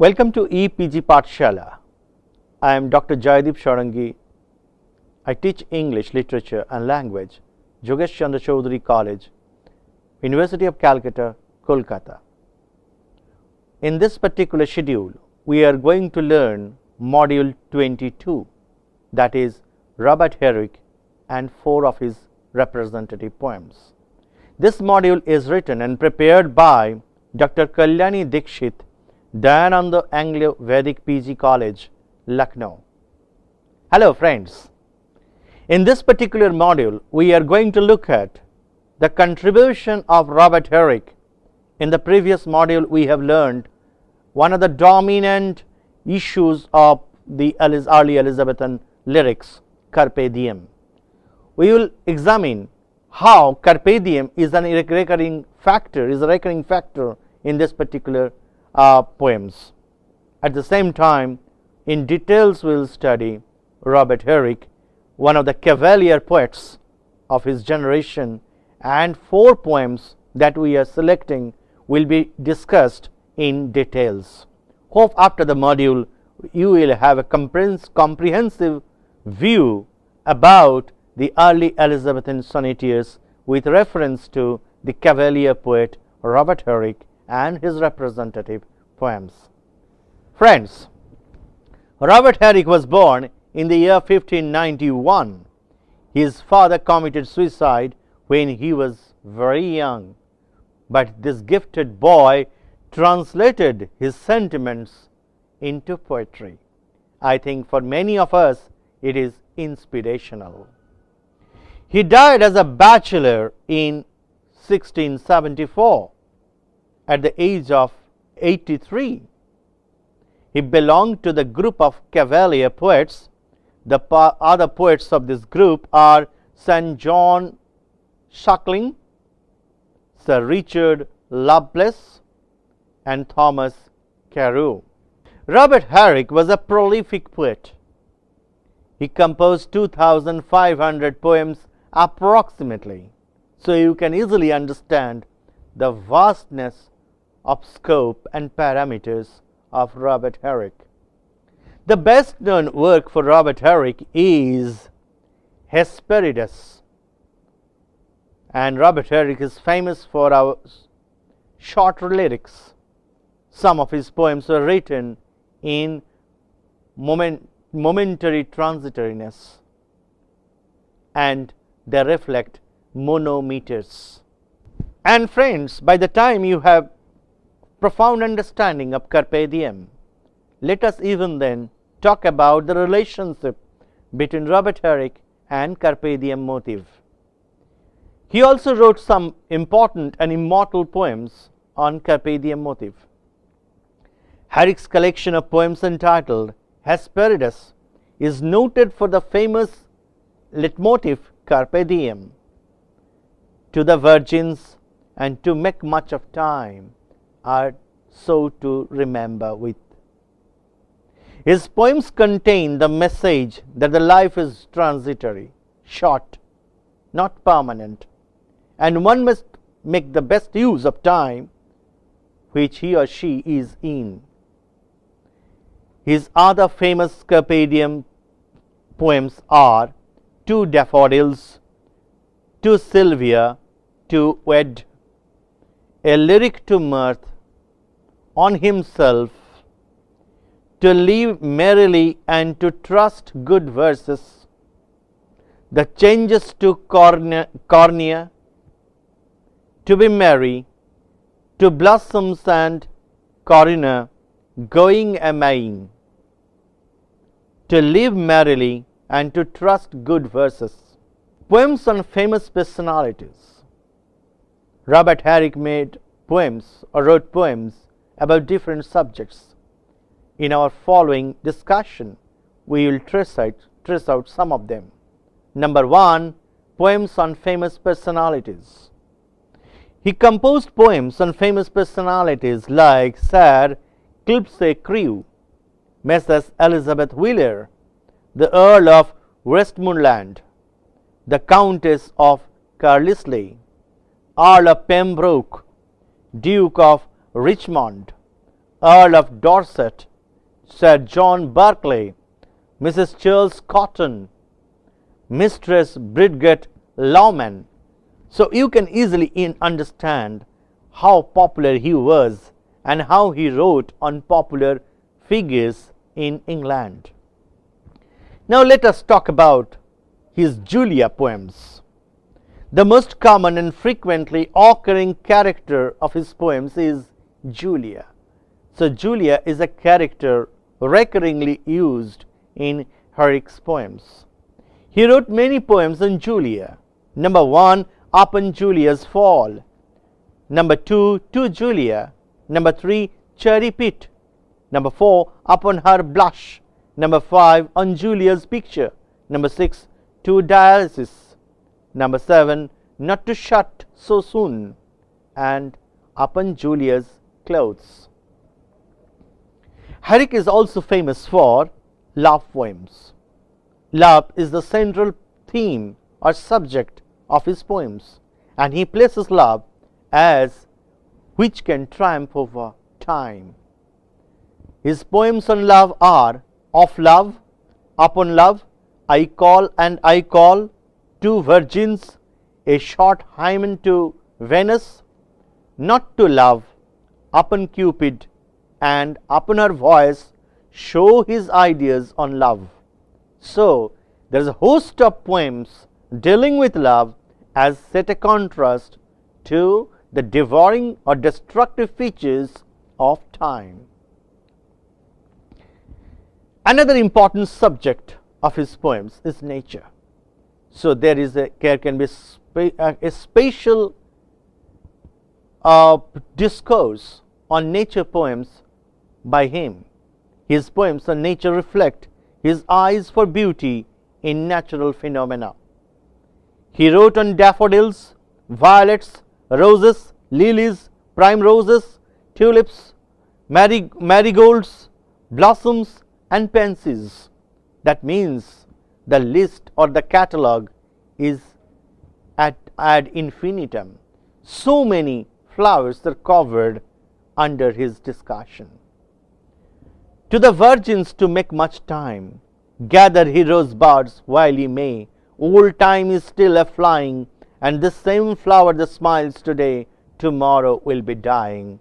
Welcome to EPG Pathshala. I am Dr. Jaydeep Sharangi. I teach English, Literature and Language, Jogesh Chandra Chaudhary College, University of Calcutta, Kolkata. In this particular schedule, we are going to learn Module 22, that is Robert Herrick and 4 of his representative poems. This module is written and prepared by Dr. Kalyani Dikshit, Dayananda Anglo-Vedic PG College, Lucknow. Hello friends. In this particular module, we are going to look at the contribution of Robert Herrick. In the previous module, we have learned one of the dominant issues of the early Elizabethan lyrics, Carpe Diem. We will examine how Carpe Diem is a recurring factor in this particular poems. At the same time, in details we will study Robert Herrick, one of the cavalier poets of his generation, and 4 poems that we are selecting will be discussed in details. Hope after the module you will have a comprehensive view about the early Elizabethan sonneteers with reference to the cavalier poet Robert Herrick and his representative poems. Friends, Robert Herrick was born in the year 1591. His father committed suicide when he was very young, but this gifted boy translated his sentiments into poetry. I think for many of us it is inspirational. He died as a bachelor in 1674 at the age of 83. He belonged to the group of cavalier poets. The other poets of this group are St. John Suckling, Sir Richard Lovelace, and Thomas Carew. Robert Herrick was a prolific poet. He composed 2,500 poems approximately, so you can easily understand the vastness of scope and parameters of Robert Herrick. The best known work for Robert Herrick is Hesperidus, and Robert Herrick is famous for our short lyrics. Some of his poems were written in momentary transitoriness, and they reflect monometers. And friends, by the time you have profound understanding of Carpe Diem, let us even then talk about the relationship between Robert Herrick and Carpe Diem motive. He also wrote some important and immortal poems on Carpe Diem motive. Herrick's collection of poems entitled Hesperidus is noted for the famous leitmotif Carpe Diem, to the virgins and to make much of time are so to remember with. His poems contain the message that the life is transitory, short, not permanent, and one must make the best use of time which he or she is in. His other famous Carpe Diem poems are To Daffodils, To Sylvia, To Wed, A Lyric to Mirth, On Himself, To Live Merrily and to Trust Good Verses, The Changes to Cornea, To Be Merry, To Blossoms and Corinna, Going a-Maying, To Live Merrily and to Trust Good Verses. Poems on famous personalities. Robert Herrick made poems or wrote poems about different subjects. In our following discussion, we will trace out some of them. Number 1, poems on famous personalities. He composed poems on famous personalities like Sir Clipsey Crewe, Mrs. Elizabeth Wheeler, the Earl of Westmoreland, the Countess of Carlisle, Earl of Pembroke, Duke of Richmond, Earl of Dorset, Sir John Berkeley, Mrs. Charles Cotton, Mistress Bridget Lawman. So you can easily understand how popular he was and how he wrote on popular figures in England. Now let us talk about his Julia poems. The most common and frequently occurring character of his poems is Julia. So Julia is a character recurringly used in Herrick's poems. He wrote many poems on Julia. Number 1, Upon Julia's Fall. Number 2, To Julia. Number 3, Cherry Pit. Number 4, Upon Her Blush. Number 5, On Julia's Picture. Number 6, To Dialysis. Number 7, Not to Shut So Soon. And Upon Julia's Clothes. Herrick is also famous for love poems. Love is the central theme or subject of his poems, and he places love as which can triumph over time. His poems on love are Of Love, Upon Love, I Call and I Call, Two Virgins, A Short Hymen to Venus, Not to Love, Upon Cupid, and Upon Her Voice show his ideas on love. So there is a host of poems dealing with love as set a contrast to the devouring or destructive features of time. Another important subject of his poems is nature. So there can be a spatial discourse on nature poems by him. His poems on nature reflect his eyes for beauty in natural phenomena. He wrote on daffodils, violets, roses, lilies, primroses, tulips, marigolds, blossoms, and pansies. That means the list or the catalogue is ad infinitum. So many flowers are covered under his discussion. To the virgins to make much time, gather he rosebuds while ye may. Old time is still a flying, and this same flower that smiles today, tomorrow will be dying.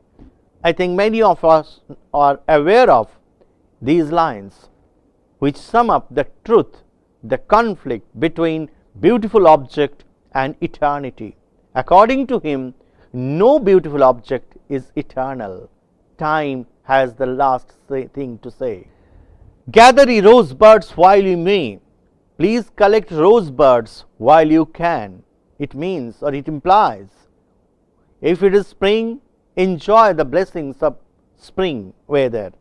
I think many of us are aware of these lines, which sum up the truth, the conflict between beautiful object and eternity. According to him, no beautiful object is eternal. Time has the last thing to say. Gather ye rosebuds while you may. Please collect rosebuds while you can. It means, or it implies, if it is spring, enjoy the blessings of spring weather.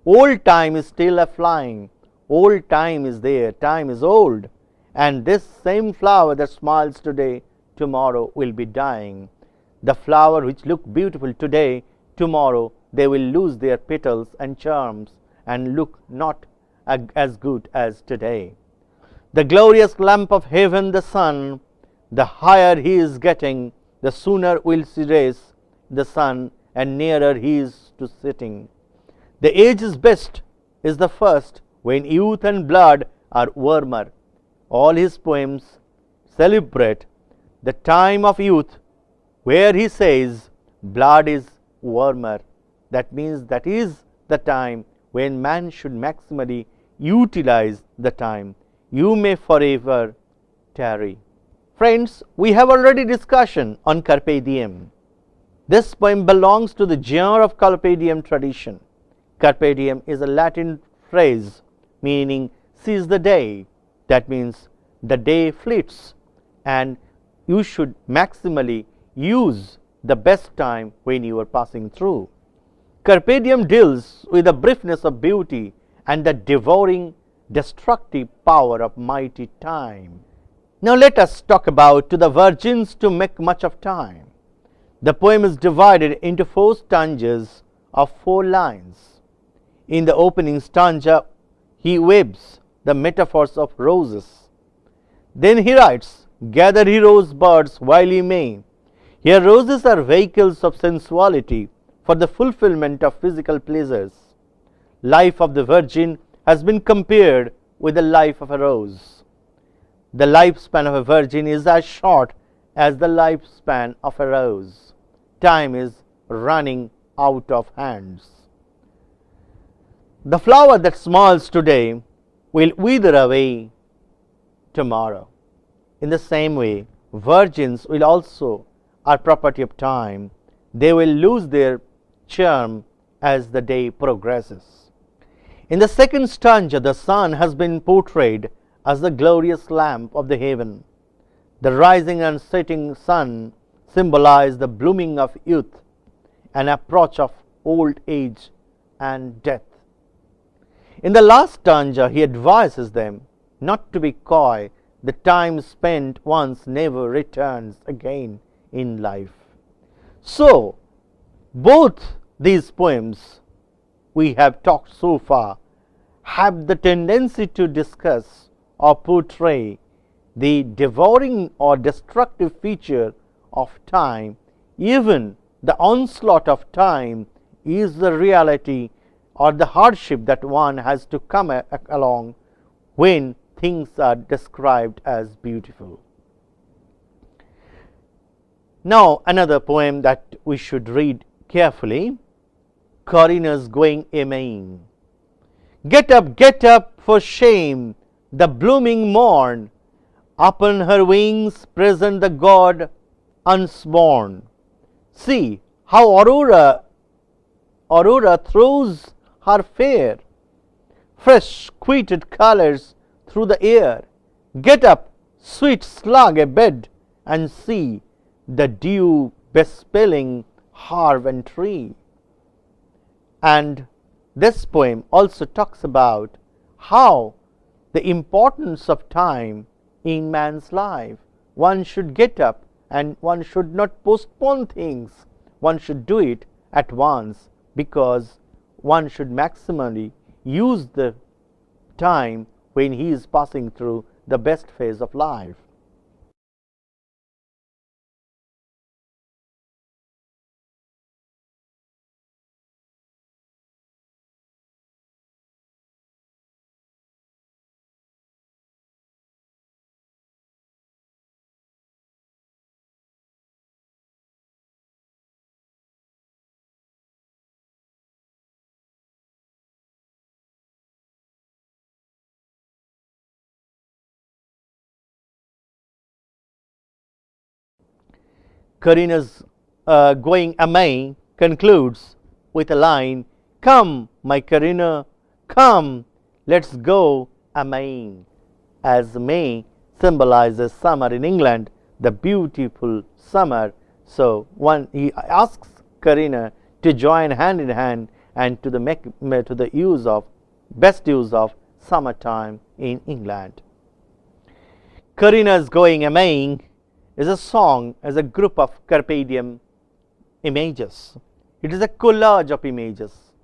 Old time is still a flying. Old time is there. Time is old. And this same flower that smiles today, tomorrow will be dying. The flower which look beautiful today, tomorrow they will lose their petals and charms and look not as good as today. The glorious lamp of heaven, the sun, the higher he is getting, the sooner will he raise the sun, and nearer he is to setting. The age is best, is the first, when youth and blood are warmer. All his poems celebrate the time of youth, where he says blood is warmer. That means that is the time when man should maximally utilize the time. You may forever tarry. Friends, we have already discussion on Carpe Diem. This poem belongs to the genre of Carpe Diem tradition. Carpe Diem is a Latin phrase meaning seize the day. That means the day fleets and you should maximally use the best time when you are passing through. Carpe Diem deals with the briefness of beauty and the devouring, destructive power of mighty time. Now let us talk about To the Virgins to Make Much of Time. The poem is divided into 4 stanzas of 4 lines. In the opening stanza, he weaves the metaphors of roses. Then he writes, gather ye rosebuds while ye may. Here roses are vehicles of sensuality, for the fulfillment of physical pleasures. Life of the virgin has been compared with the life of a rose. The lifespan of a virgin is as short as the lifespan of a rose. Time is running out of hands. The flower that smiles today will wither away tomorrow. In the same way, virgins will also are property of time. They will lose their charm as the day progresses. In the second stanza, the sun has been portrayed as the glorious lamp of the heaven. The rising and setting sun symbolize the blooming of youth and approach of old age and death. In the last stanza, he advises them not to be coy. The time spent once never returns again in life. So, both these poems we have talked so far have the tendency to discuss or portray the devouring or destructive feature of time. Even the onslaught of time is the reality or the hardship that one has to come along when things are described as beautiful. Now, another poem that we should read carefully, Corinna's Going A-Maying. Get up for shame, the blooming morn, upon her wings present the god unsworn. See how Aurora throws her fair, fresh quilted colors through the air. Get up, sweet slug a bed, and see the dew bespelling harv and tree. And this poem also talks about how the importance of time in man's life. One should get up and one should not postpone things. One should do it at once, because one should maximally use the time when he is passing through the best phase of life. Corinna's Going A-May concludes with a line, "Come, my Corinna, come, let's go a-Maying." As May symbolizes summer in England, the beautiful summer, so he asks Corinna to join hand in hand and to the best use of summertime in England. Corinna's Going A-Maying is a song as a group of Carpe Diem images. It is a collage of images.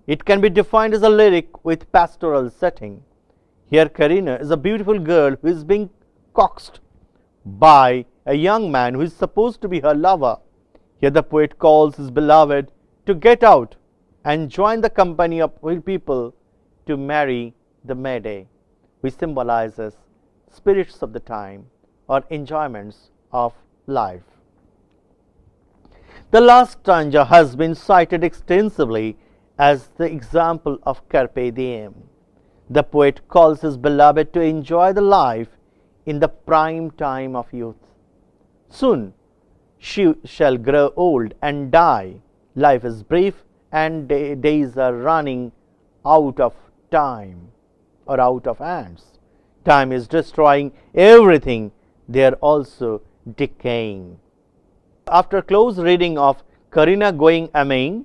It can be defined as a lyric with pastoral setting. Here Corinna is a beautiful girl who is being coaxed by a young man who is supposed to be her lover. Here the poet calls his beloved to get out and join the company of people to marry the May Day, which symbolizes spirits of the time or enjoyments of life. The last stanza has been cited extensively as the example of Carpe Diem. The poet calls his beloved to enjoy the life in the prime time of youth. Soon she shall grow old and die. Life is brief and days are running out of time or out of hands. Time is destroying everything. They are also decaying. After close reading of Corinna Going A-Maying,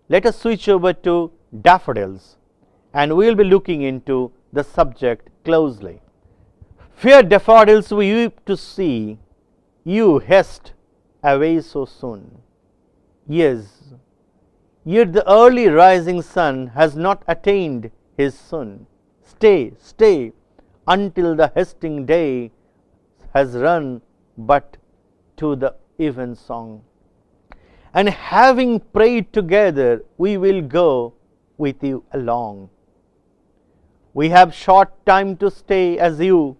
let us switch over to Daffodils, and we will be looking into the subject closely. Fair daffodils, we weep to see you haste away so soon. Yes, yet the early rising sun has not attained his soon. Stay, stay, until the hasting day has run but to the even song. and having prayed together, we will go with you along. We have short time to stay as you.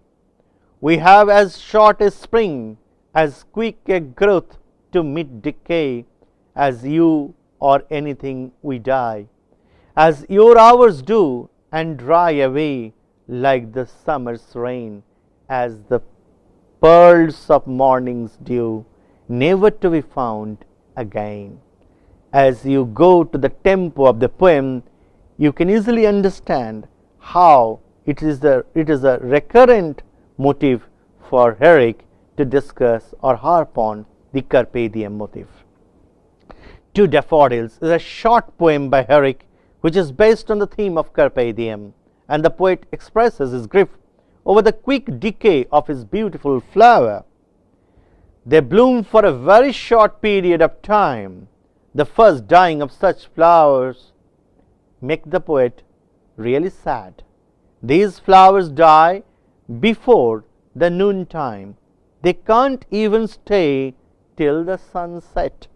We have as short a spring, as quick a growth to meet decay, as you or anything we die, as your hours do and dry away like the summer's rain, as the pearls of morning's dew, never to be found again. As you go to the tempo of the poem, you can easily understand how it is a recurrent motive for Herrick to discuss or harp on the Carpe Diem motif. Two Daffodils is a short poem by Herrick which is based on the theme of Carpe Diem, and the poet expresses his grief over the quick decay of his beautiful flower. They bloom for a very short period of time. The first dying of such flowers make the poet really sad. These flowers die before the noontime. They can't even stay till the sunset.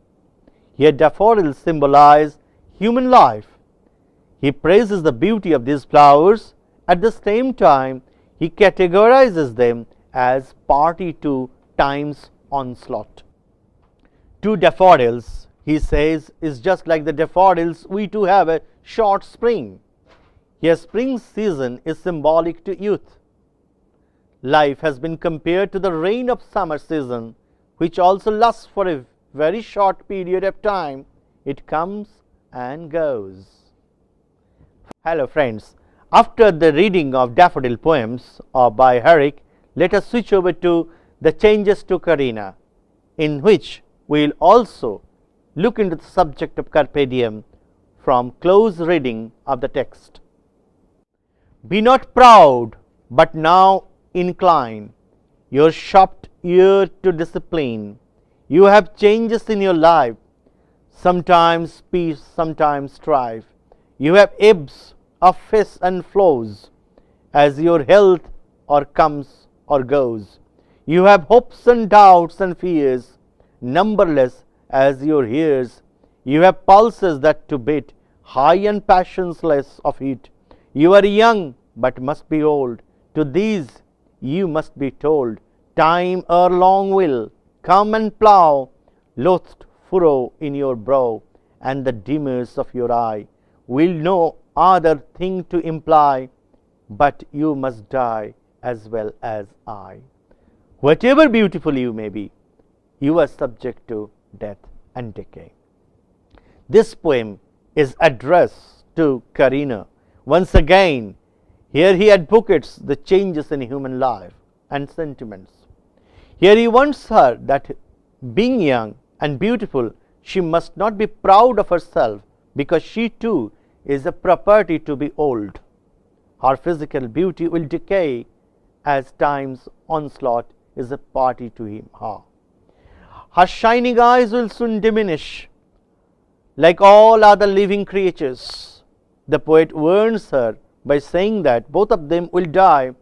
Here daffodils symbolize human life. He praises the beauty of these flowers. At the same time, he categorizes them as party to time's onslaught. Two daffodils, he says, is just like the daffodils, we too have a short spring. Here spring season is symbolic to youth. Life has been compared to the rain of summer season, which also lasts for a very short period of time. It comes and goes. Hello friends, after the reading of daffodil poems by Herrick, let us switch over to the changes to Carina, in which we will also look into the subject of Carpe Diem from close reading of the text. Be not proud, but now incline your sharp ear to discipline. You have changes in your life, sometimes peace, sometimes strife. You have ebbs of fists and flows, as your health or comes or goes. You have hopes and doubts and fears, numberless as your years. You have pulses that to beat, high and passions less of heat. You are young, but must be old. To these you must be told, time ere long will come and plough, loathed furrow in your brow, and the dimmers of your eye will no other thing to imply, but you must die as well as I. Whatever beautiful you may be, you are subject to death and decay. This poem is addressed to Carina. Once again, here he advocates the changes in human life and sentiments. Here he wants her that being young and beautiful, she must not be proud of herself, because she too is a property to be old. Her physical beauty will decay as time's onslaught is a party to her. Her shining eyes will soon diminish, like all other living creatures. The poet warns her by saying that both of them will die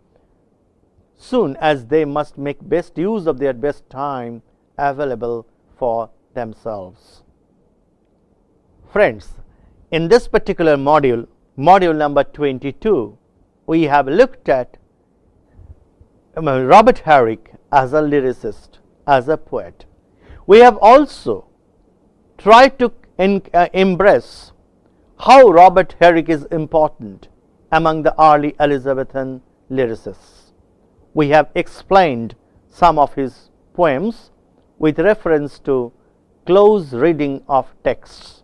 soon, as they must make best use of their best time available for themselves. Friends, in this particular module, module number 22, we have looked at Robert Herrick as a lyricist, as a poet. We have also tried to embrace how Robert Herrick is important among the early Elizabethan lyricists. We have explained some of his poems with reference to close reading of texts,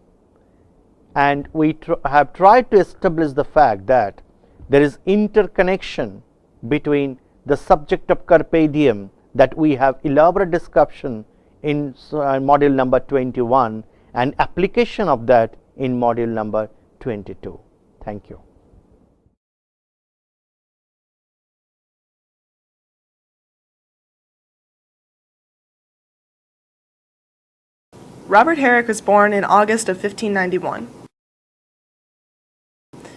and we have tried to establish the fact that there is interconnection between the subject of Carpe Diem that we have elaborate discussion in module number 21 and application of that in module number 22. Thank you. Robert Herrick was born in August of 1591.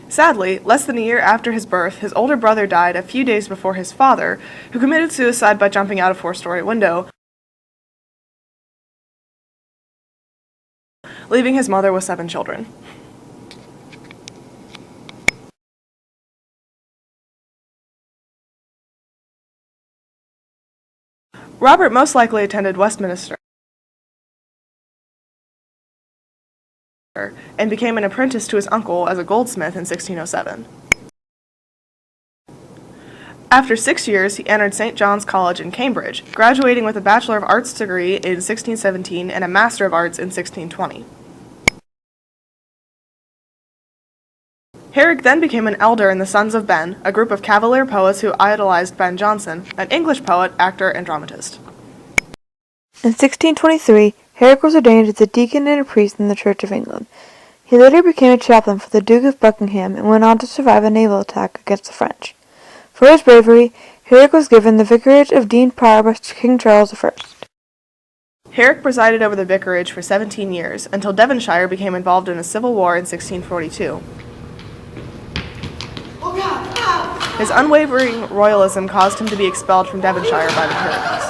Sadly, less than a year after his birth, his older brother died a few days before his father, who committed suicide by jumping out a 4-story window. leaving his mother with 7 children. Robert most likely attended Westminster and became an apprentice to his uncle as a goldsmith in 1607. After 6 years, he entered St. John's College in Cambridge, graduating with a Bachelor of Arts degree in 1617 and a Master of Arts in 1620. Herrick then became an elder in the Sons of Ben, a group of Cavalier poets who idolized Ben Jonson, an English poet, actor, and dramatist. In 1623, Herrick was ordained as a deacon and a priest in the Church of England. He later became a chaplain for the Duke of Buckingham and went on to survive a naval attack against the French. For his bravery, Herrick was given the vicarage of Dean Prior by King Charles I. Herrick presided over the vicarage for 17 years, until Devonshire became involved in a civil war in 1642. His unwavering royalism caused him to be expelled from Devonshire by the Puritans.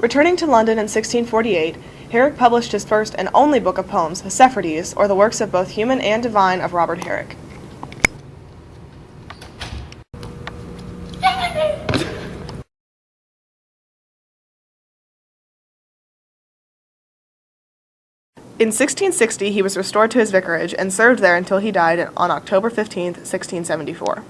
Returning to London in 1648, Herrick published his first and only book of poems, Hesperidus, or the works of both human and divine of Robert Herrick. In 1660, he was restored to his vicarage and served there until he died on October 15, 1674.